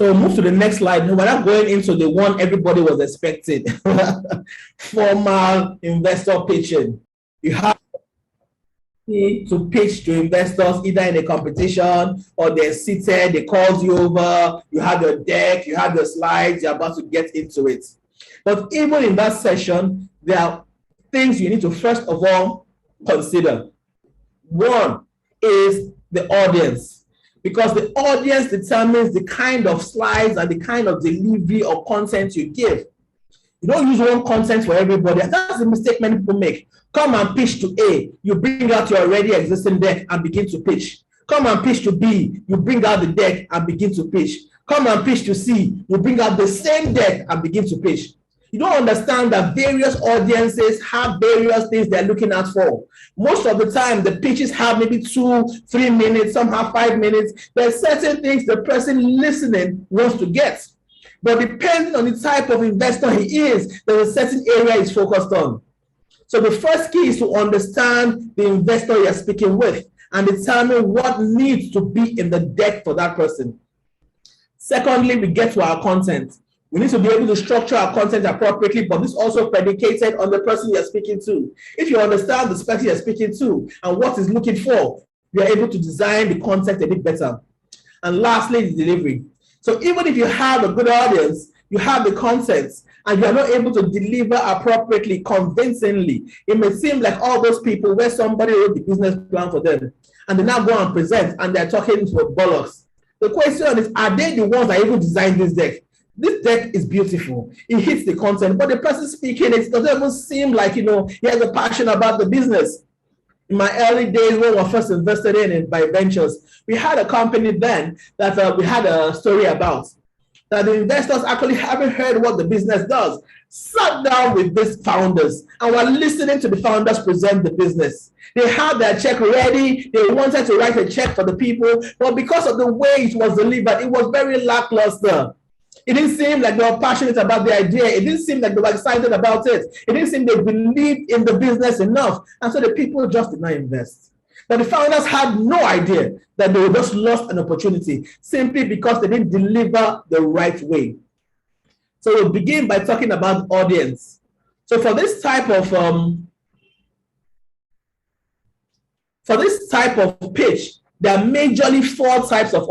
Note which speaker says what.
Speaker 1: So we'll move to the next slide. We're not going into the one everybody was expecting. Formal investor pitching. You have to pitch to investors either in a competition or they're seated, they called you over, you have your deck, you have your slides, you're about to get into it. But even in that session, there are things you need to first of all consider. One is the audience, because the audience determines the kind of slides and the kind of delivery or content you give. You don't use one content for everybody. That's the mistake many people make. Come and pitch to A. You bring out your already existing deck and begin to pitch. Come and pitch to B. You bring out the deck and begin to pitch. Come and pitch to C. You bring out the same deck and begin to pitch. You don't understand that various audiences have various things they're looking out for. Most of the time, the pitches have maybe 2-3 minutes. Some have 5 minutes. There are certain things the person listening wants to get. But depending on the type of investor he is, there's a certain area he's focused on. So the first key is to understand the investor you're speaking with and determine what needs to be in the deck for that person. Secondly, we get to our content. We need to be able to structure our content appropriately, but this also predicated on the person you're speaking to. If you understand the person you're speaking to and what he's looking for, you're able to design the content a bit better. And lastly, the delivery. So even if you have a good audience, you have the content, and you're not able to deliver appropriately, convincingly, it may seem like all those people where somebody wrote the business plan for them, and they now go and present, and they're talking for bollocks. The question is, are they the ones that even designed this deck? This deck is beautiful. It hits the content, but the person speaking, it doesn't even seem like, he has a passion about the business. In my early days, when we first invested in by ventures, we had a company then that we had a story about, that the investors actually haven't heard what the business does, sat down with these founders and were listening to the founders present the business. They had their check ready. They wanted to write a check for the people, but because of the way it was delivered, it was very lackluster. It didn't seem like they were passionate about the idea. It didn't seem like they were excited about it. It didn't seem they believed in the business enough. And so the people just did not invest. But the founders had no idea that they just lost an opportunity simply because they didn't deliver the right way. So we'll begin by talking about audience. So for this type of pitch, there are majorly 4 types of